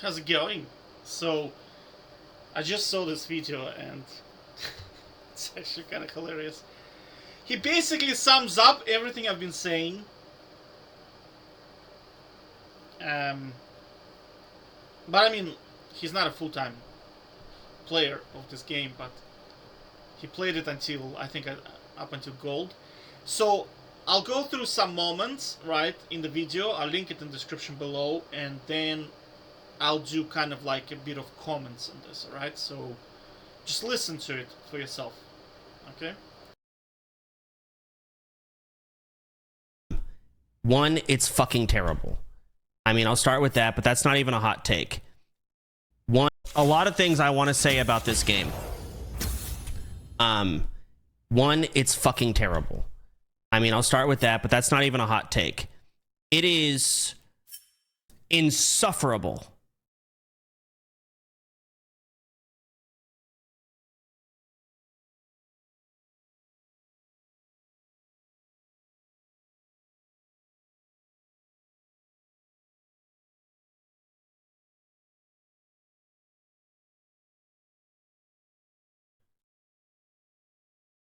how's it going? So, I just saw this video and it's actually kind of hilarious. He basically sums up everything I've been saying. Um, but I mean, he's not a full-time player of this game, but he played it until, I think, up until gold. So, I'll go through some moments, right, in the video. I'll link it in the description below, and then I'll do kind of like a bit of comments on this, alright? So, just listen to it for yourself, okay? One, it's fucking terrible. I mean, I'll start with that, but that's not even a hot take. One, a lot of things I want to say about this game. One, it's fucking terrible. I mean, I'll start with that, but that's not even a hot take. It is insufferable.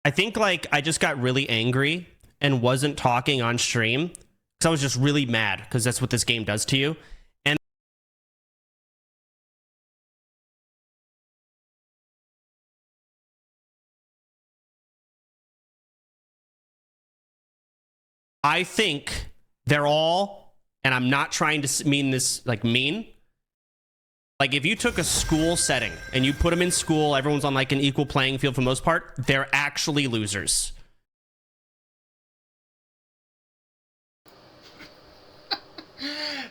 I think like I just got really angry and wasn't talking on stream because I was just really mad because that's what this game does to you. And I think they're all, and I'm not trying to mean this like mean. Like if you took a school setting and you put them in school, everyone's on like an equal playing field for the most part, they're actually losers.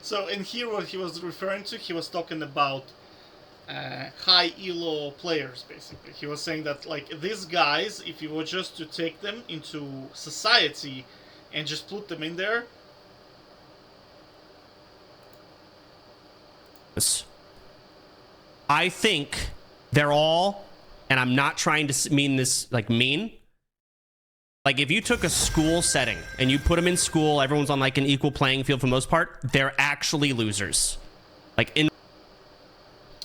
So, in here, what he was referring to, he was talking about high elo players, basically. He was saying that, like, these guys, if you were just to take them into society and just put them in there. I think they're all, and I'm not trying to mean this like mean. Like if you took a school setting and you put them in school, everyone's on like an equal playing field for the most part, they're actually losers. Like in.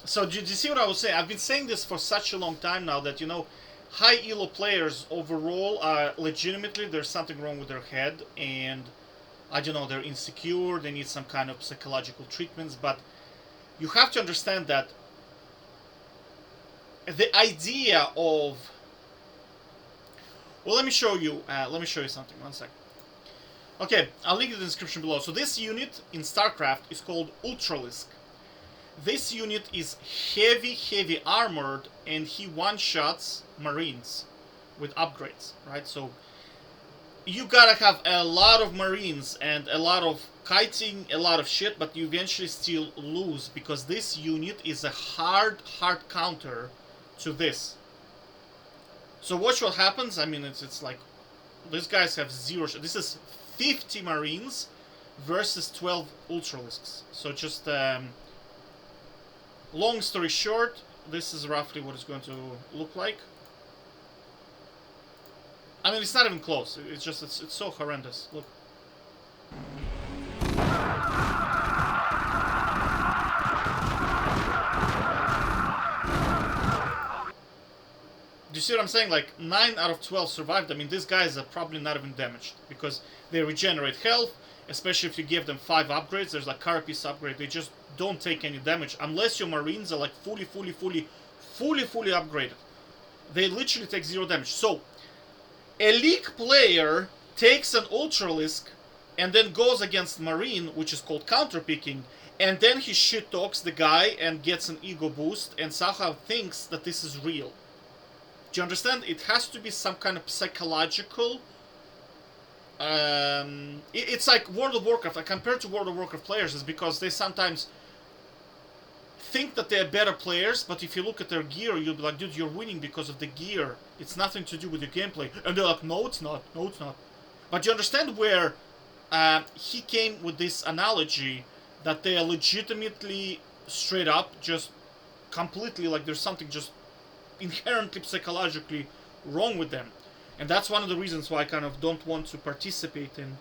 So do you see what I was saying? I've been saying this for such a long time now that, you know, high elo players overall are legitimately, there's something wrong with their head, and I don't know, they're insecure, they need some kind of psychological treatments, but you have to understand that the idea of, well, let me show you something. One sec. Okay, I'll link it in the description below. So this unit in StarCraft is called Ultralisk. This unit is heavy armored, and he one-shots Marines with upgrades, right? So you gotta have a lot of Marines and a lot of kiting, a lot of shit, but you eventually still lose because this unit is a hard counter to this. So watch what happens. I mean, it's like these guys have zero. This is 50 Marines versus 12 Ultralisks. So just long story short, this is roughly what it's going to look like. I mean, it's not even close. It's just it's so horrendous. Look. Do you see what I'm saying? Like, 9 out of 12 survived. I mean, these guys are probably not even damaged because they regenerate health, especially if you give them 5 upgrades. There's like Carapace upgrade. They just don't take any damage unless your Marines are like fully upgraded. They literally take 0 damage. So, a League player takes an Ultralisk and then goes against Marine, which is called counterpicking, and then he shit talks the guy and gets an ego boost and somehow thinks that this is real. Do you understand? It has to be some kind of psychological. It's like World of Warcraft. Like, compared to World of Warcraft players, is because they sometimes think that they're better players, but if you look at their gear, you'll be like, dude, you're winning because of the gear. It's nothing to do with your gameplay. And they're like, no, it's not. No, it's not. But you understand where he came with this analogy that they are legitimately straight up, just completely like there's something just inherently psychologically wrong with them. And that's one of the reasons why I kind of don't want to participate in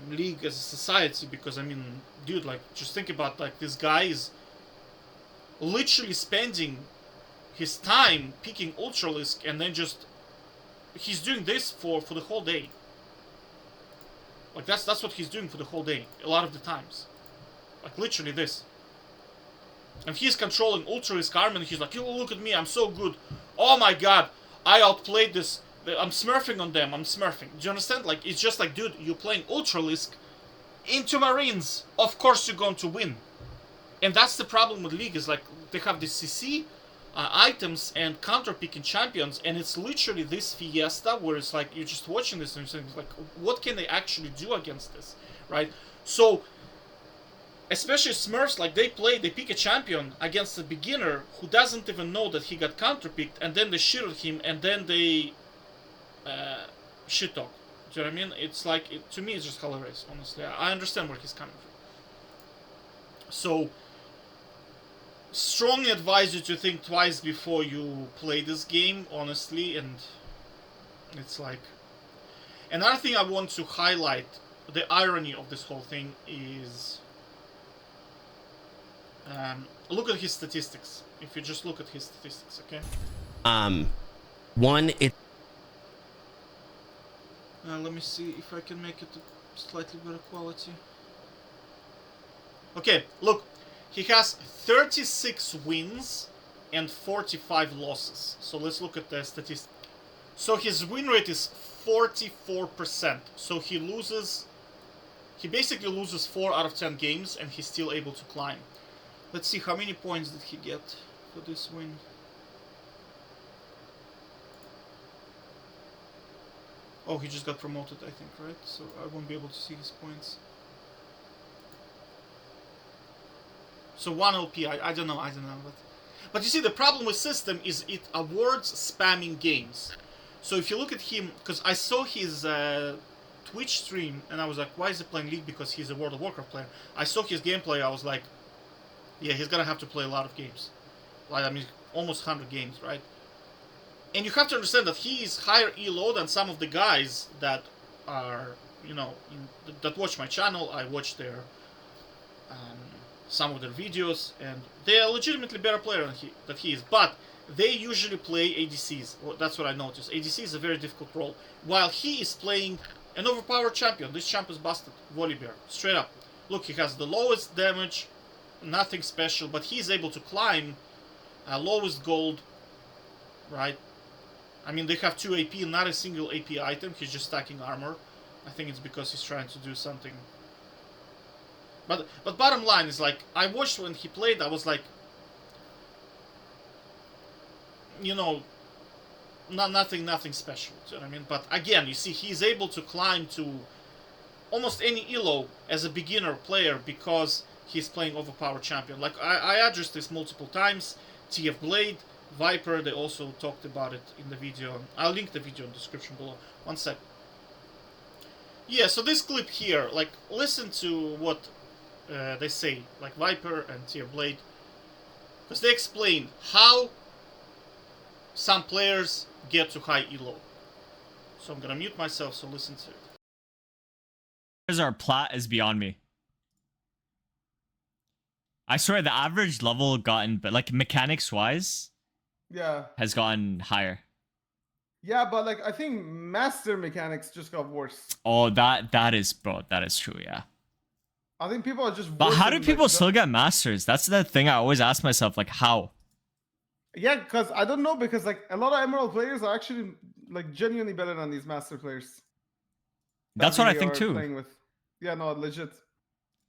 league as a society, because I mean, dude, like, just think about, like, this guy is literally spending his time picking Ultralisk, and then just he's doing this for the whole day. Like, that's what he's doing for the whole day, a lot of the times. Like, literally this. And he's controlling Ultralisk army, and he's like, yo, look at me, I'm so good. Oh my god, I outplayed this. I'm smurfing on them, I'm smurfing. Do you understand? Like, it's just like, dude, you're playing Ultralisk into Marines. Of course you're going to win. And that's the problem with League, is like, they have the CC items and counter-picking champions, and it's literally this fiesta where it's like, you're just watching this and you're saying, like, what can they actually do against this, right? So, especially Smurfs, like, they pick a champion against a beginner who doesn't even know that he got counter-picked, and then they shit on him, and then they shit talk. Do you know what I mean? It's like, to me, it's just hilarious, honestly. I understand where he's coming from. So, strongly advise you to think twice before you play this game, honestly, and it's like... Another thing I want to highlight, the irony of this whole thing is... look at his statistics. If you just look at his statistics, okay? Let me see if I can make it a slightly better quality. Okay, look. He has 36 wins and 45 losses. So let's look at the statistics. So his win rate is 44%. So he basically loses 4 out of 10 games, and he's still able to climb. Let's see, how many points did he get for this win? Oh, he just got promoted, I think, right? So I won't be able to see his points. So 1 LP, I don't know, but you see, the problem with system is it awards spamming games. So if you look at him, because I saw his Twitch stream, and I was like, why is he playing League? Because he's a World of Warcraft player. I saw his gameplay, I was like, yeah, he's gonna have to play a lot of games. Like, I mean, almost 100 games, right? And you have to understand that he is higher elo than some of the guys that are, you know, that watch my channel. I watch their... some of their videos, and they are legitimately better player than he is, but they usually play ADCs. Well, that's what I noticed. ADC is a very difficult role, while he is playing an overpowered champion. This champ is busted, Volibear, straight up. Look, he has the lowest damage, nothing special, but he's able to climb lowest gold, right? I mean, they have 2 AP, not a single AP item, he's just stacking armor. I think it's because he's trying to do something. But bottom line is, like, I watched when he played, I was like, you know, nothing special, do you know what I mean? But again, you see, he's able to climb to almost any elo as a beginner player because he's playing overpowered champion. Like, I addressed this multiple times. TF Blade, Viper, they also talked about it in the video. I'll link the video in the description below. One sec. Yeah, so this clip here, like, listen to what they say, like Viper and TF Blade, because they explain how some players get to high elo. So I'm gonna mute myself, so listen to it. Our plat is beyond me. I swear the average level gotten, but like mechanics wise, yeah, has gotten higher. Yeah, but like I think master mechanics just got worse. Oh, that is, bro, that is true. Yeah. I think people are just. But how do people still get masters? That's the thing I always ask myself. Like how? Yeah, because I don't know, because like a lot of Emerald players are actually like genuinely better than these master players. That's what I think too. Playing with. Yeah, no, legit.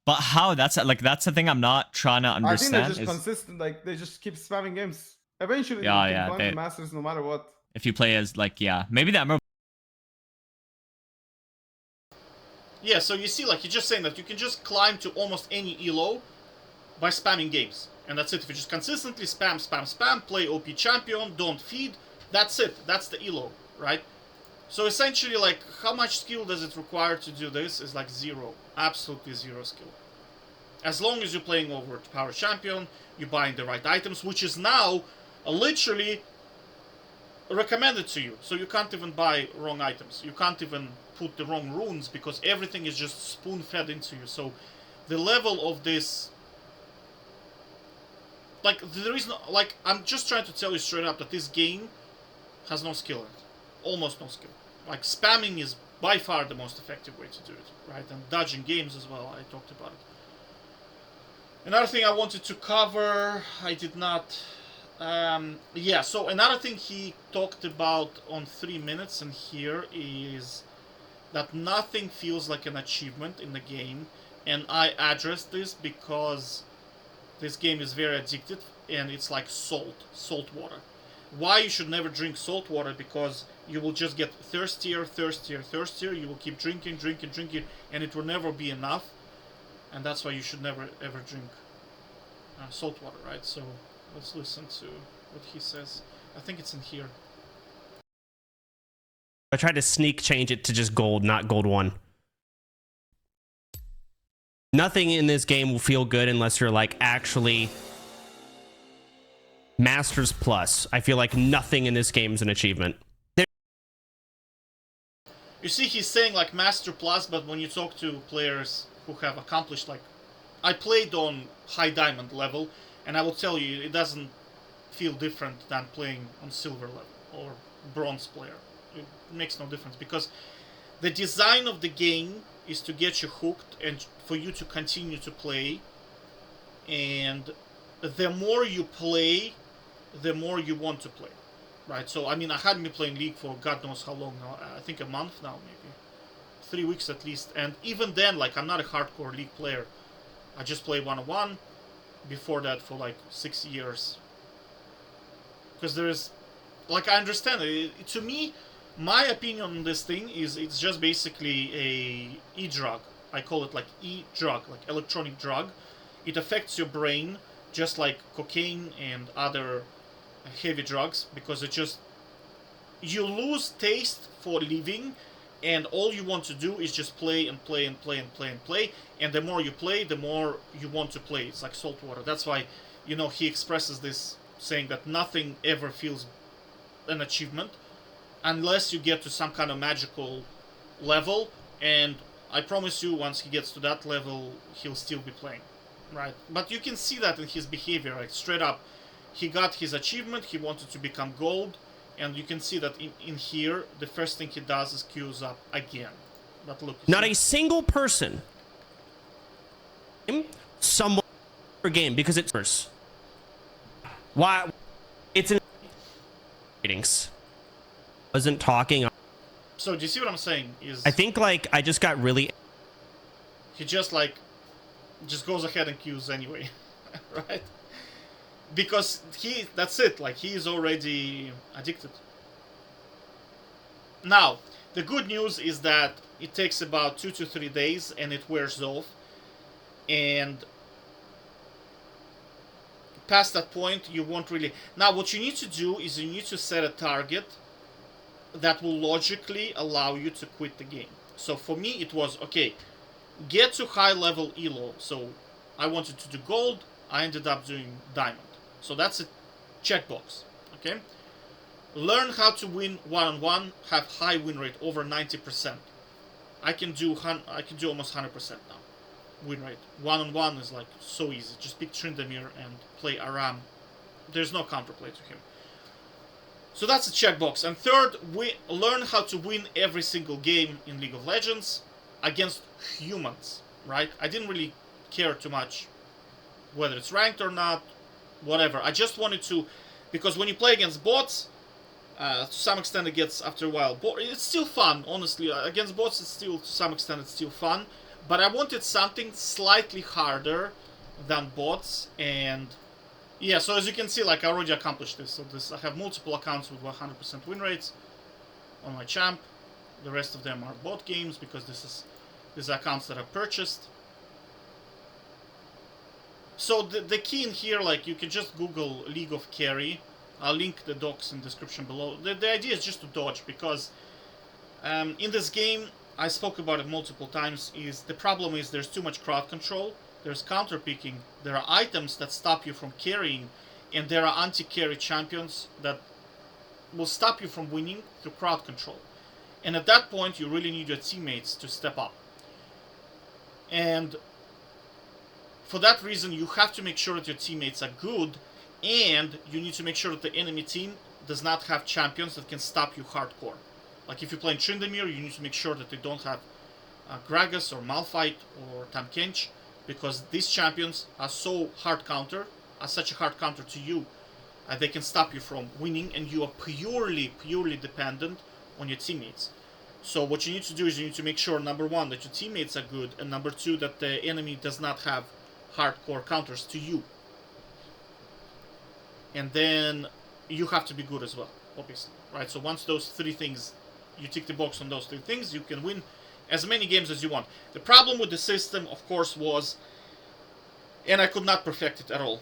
But how? That's the thing I'm not trying to understand. I think they're just consistent. Like they just keep spamming games. Eventually, yeah, they yeah, can climb the masters no matter what. If you play as like, yeah, maybe the Emerald. Yeah, so you see, like, he's just saying that you can just climb to almost any elo by spamming games. And that's it. If you just consistently spam, play OP champion, don't feed, that's it. That's the elo, right? So essentially, like, how much skill does it require to do this is like 0. Absolutely 0 skill. As long as you're playing overpowered champion, you're buying the right items, which is now literally recommended to you. So you can't even buy wrong items. You can't even put the wrong runes because everything is just spoon-fed into you. So the level of this... Like, there is no... Like, I'm just trying to tell you straight up that this game has no skill in it. Almost no skill. Like, spamming is by far the most effective way to do it, right? And dodging games as well, I talked about it. Another thing I wanted to cover, I did not... yeah, so another thing he talked about on 3 minutes in here is that nothing feels like an achievement in the game. And I addressed this because this game is very addictive and it's like salt water. Why you should never drink salt water? Because you will just get thirstier, thirstier, thirstier. You will keep drinking, drinking, drinking, and it will never be enough. And that's why you should never ever drink salt water, right? So let's listen to what he says. I think it's in here. I tried to sneak change it to just gold, not gold 1. Nothing in this game will feel good unless you're like actually Masters Plus. I feel like nothing in this game is an achievement. You see, he's saying like Master Plus, but when you talk to players who have accomplished, like, I played on high diamond level, and I will tell you, it doesn't feel different than playing on silver level or bronze player. It makes no difference because the design of the game is to get you hooked and for you to continue to play. And the more you play, the more you want to play, right? So, I mean, I hadn't been playing League for God knows how long now. I think a month now, maybe. 3 weeks at least. And even then, like, I'm not a hardcore League player. I just play 1-on-1. Before that, for like 6 years. Because there is... Like, I understand it. To me, my opinion on this thing is it's just basically a e-drug. I call it like e-drug, like electronic drug. It affects your brain just like cocaine and other heavy drugs, because it just... You lose taste for living, and all you want to do is just play and play and play and play and play. And the more you play, the more you want to play. It's like salt water. That's why, you know, he expresses this, saying that nothing ever feels an achievement unless you get to some kind of magical level. And I promise you, once he gets to that level, he'll still be playing, right? But you can see that in his behavior, like straight up. He got his achievement, he wanted to become gold, and you can see that in here, the first thing he does is queues up again. But look, Not a single person, someone per game, because it's worse. Why? It's in ratings. Wasn't talking. So do you see what I'm saying? Is I think like I just got really. he just like just goes ahead and queues anyway, right? Because that's it, like he is already addicted. Now, the good news is that it takes about 2 to 3 days and it wears off. And past that point, you won't really... Now, what you need to do is you need to set a target that will logically allow you to quit the game. So for me, it was, okay, get to high level elo. So I wanted to do gold, I ended up doing diamond. So that's a checkbox, okay? Learn how to win 1-on-1, have high win rate, over 90%. I can do almost 100% now, win rate. 1-on-1 is like so easy. Just pick Tryndamere and play Aram. There's no counterplay to him. So that's a checkbox. And third, learn how to win every single game in League of Legends against humans, right? I didn't really care too much whether it's ranked or not, whatever. I just wanted to, because when you play against bots, to some extent it gets, after a while, it's still fun, honestly. Against bots, it's still, to some extent, it's still fun. But I wanted something slightly harder than bots, and yeah, so as you can see, like, I already accomplished this. So I have multiple accounts with 100% win rates on my champ. The rest of them are bot games, because these are accounts that I purchased. So the key in here, like, you can just Google League of Carry. I'll link the docs in the description below. The idea is just to dodge, because in this game, I spoke about it multiple times, is the problem is there's too much crowd control, there's counter picking, there are items that stop you from carrying, and there are anti-carry champions that will stop you from winning through crowd control. And at that point, you really need your teammates to step up. And for that reason, you have to make sure that your teammates are good, and you need to make sure that the enemy team does not have champions that can stop you hardcore. Like if you're playing Tryndamere, you need to make sure that they don't have Gragas or Malphite or Tahm because these champions are so hard counter, are such a hard counter to you, they can stop you from winning, and you are purely dependent on your teammates. So what you need to do is you need to make sure, number one, that your teammates are good, and number two, that the enemy does not have hardcore counters to you. And then you have to be good as well, obviously, right? So once those three things, you tick the box on those three things, you can win as many games as you want. The problem with the system, of course, was, and I could not perfect it at all,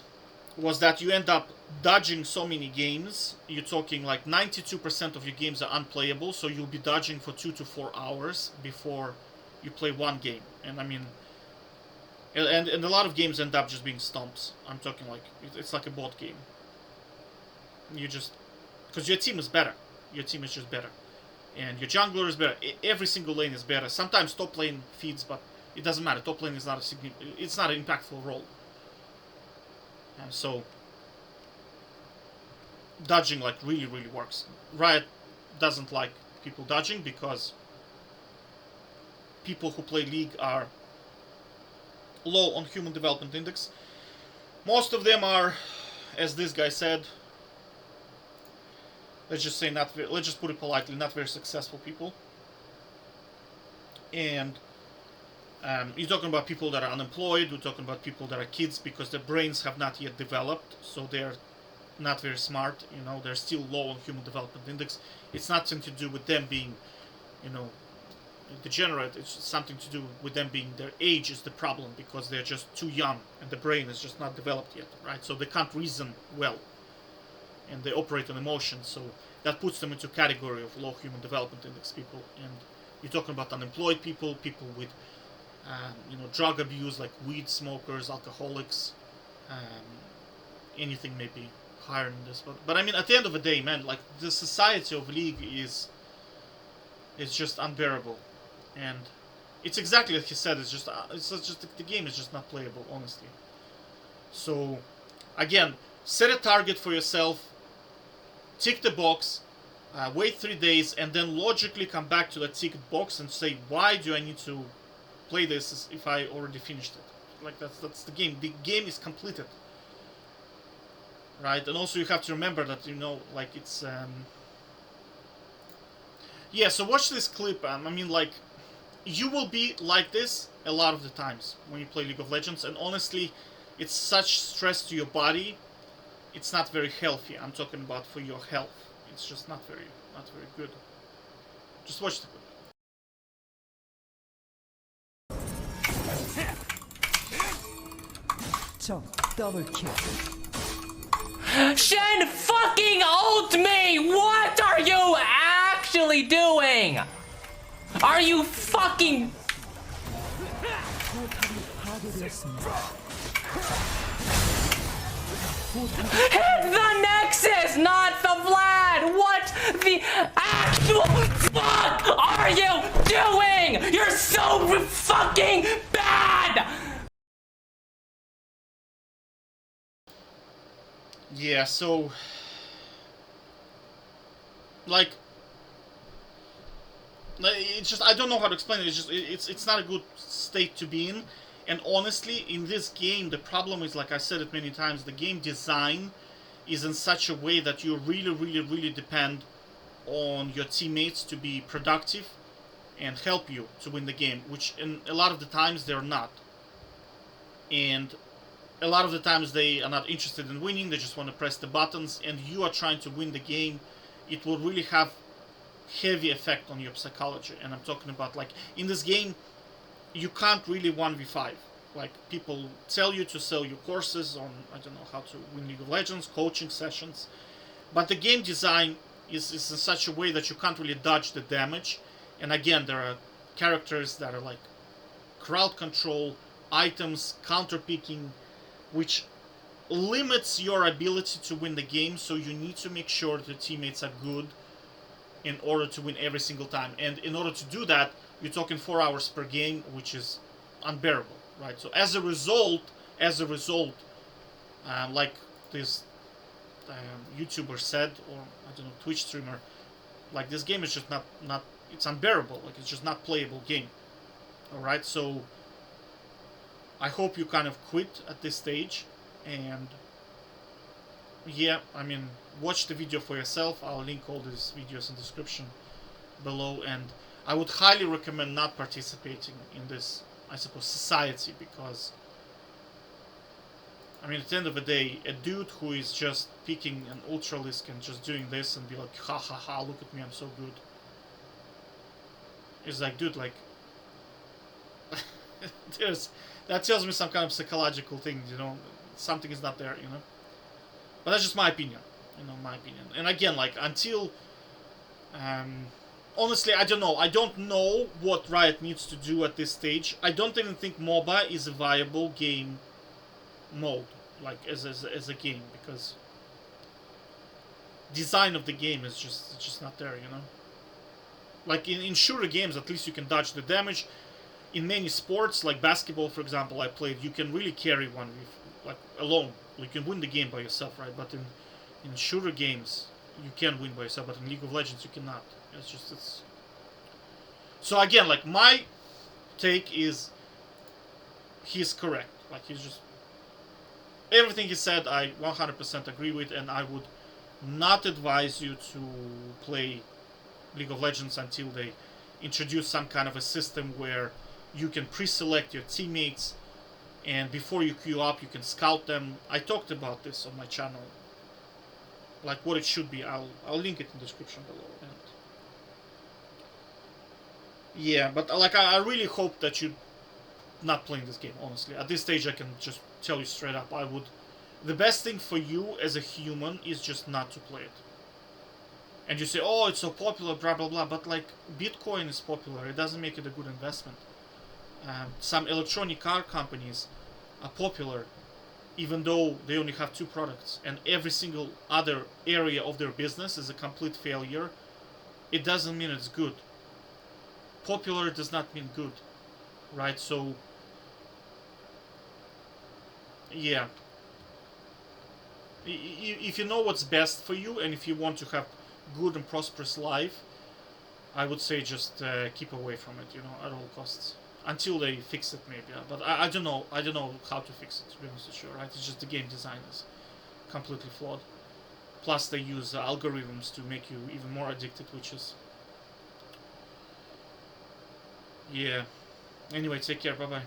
was that you end up dodging so many games. You're talking like 92% of your games are unplayable, so you'll be dodging for 2 to 4 hours before you play one game. And I mean, and a lot of games end up just being stomps. I'm talking like, it's like a bot game. You just, because your team is better. Your team is just better. And your jungler is better. Every single lane is better. Sometimes top lane feeds, but it doesn't matter. Top lane is not it's not an impactful role. And so dodging like really works. Riot doesn't like people dodging because people who play League are low on Human Development Index. Most of them are, as this guy said, let's just say let's just put it politely, not very successful people. And you're talking about people that are unemployed, we're talking about people that are kids because their brains have not yet developed, so they're not very smart, you know, they're still low on Human Development Index. It's nothing to do with them being, you know, degenerate, it's something to do with them being, their age is the problem because they're just too young and the brain is just not developed yet, right? So they can't reason well. And they operate on emotions, so that puts them into a category of low Human Development Index people. And you're talking about unemployed people, people with, you know, drug abuse, like weed smokers, alcoholics, anything maybe higher than this. But I mean, at the end of the day, man, like the society of League is just unbearable, and it's exactly like he said. It's just the game is just not playable, honestly. So, again, set a target for yourself. Tick the box, wait 3 days, and then logically come back to that ticked box and say, why do I need to play this if I already finished it? Like, that's the game. The game is completed. Right? And also you have to remember that, you know, like, it's... Yeah, so watch this clip. I mean, like, you will be like this a lot of the times when you play League of Legends, and honestly, it's such stress to your body. It's not very healthy. I'm talking about for your health. It's just not very good. Just watch the clip. Double kill. Shen fucking ult me! What are you actually doing? Are you fucking... Hit the Nexus, not the Vlad! What the actual fuck are you doing? You're so fucking bad! Yeah, so... Like... It's just, I don't know how to explain it, it's just, it's not a good state to be in. And honestly, in this game, the problem is, like I said it many times, the game design is in such a way that you really depend on your teammates to be productive and help you to win the game, which in a lot of the times they're not. And a lot of the times they are not interested in winning, they just want to press the buttons, and you are trying to win the game. It will really have heavy effect on your psychology. And I'm talking about, like, in this game, you can't really 1v5. Like, people tell you to sell your courses on, I don't know, how to win League of Legends, coaching sessions. But the game design is in such a way that you can't really dodge the damage. And again, there are characters that are like crowd control, items, counter picking, which limits your ability to win the game, so you need to make sure that your teammates are good in order to win every single time. And in order to do that, you're talking 4 hours per game, which is unbearable, right? So as a result, like this YouTuber said, or I don't know, Twitch streamer, like this game is just not it's unbearable. Like it's just not playable game. All right, so I hope you kind of quit at this stage, and yeah, I mean, watch the video for yourself. I'll link all these videos in the description below, and I would highly recommend not participating in this, I suppose, society, because I mean, at the end of the day, a dude who is just picking an Ultralisk and just doing this and be like, ha ha ha, look at me, I'm so good. It's like, dude, like, that tells me some kind of psychological thing, you know, something is not there, you know. But that's just my opinion, you know, my opinion. And again, like, until, honestly, I don't know what Riot needs to do at this stage. I don't even think MOBA is a viable game mode, like as a game, because design of the game is just not there, you know. Like in shooter games, at least you can dodge the damage. In many sports, like basketball, for example, I played, you can really carry one with, like, alone. You can win the game by yourself, right? But in shooter games, you can win by yourself, but in League of Legends, you cannot. It's so again, like, my take is he's correct. Like, he's just, everything he said I 100% agree with, and I would not advise you to play League of Legends until they introduce some kind of a system where you can pre-select your teammates, and before you queue up, you can scout them. I talked about this on my channel, like what it should be. I'll link it in the description below. And yeah, but like I really hope that you're not playing this game. Honestly, at this stage, I can just tell you straight up, I would. The best thing for you as a human is just not to play it. And you say, oh, it's so popular, blah blah blah. But like, Bitcoin is popular. It doesn't make it a good investment. Some electronic car companies are popular, even though they only have 2 products, and every single other area of their business is a complete failure. It doesn't mean it's good. Popular does not mean good, right? So, yeah. If you know what's best for you, and if you want to have good and prosperous life, I would say just keep away from it, you know, at all costs. Until they fix it, maybe. But I don't know. I don't know how to fix it, to be honest with you, right? It's just the game design is completely flawed. Plus, they use algorithms to make you even more addicted, which is... yeah. Anyway, take care. Bye-bye.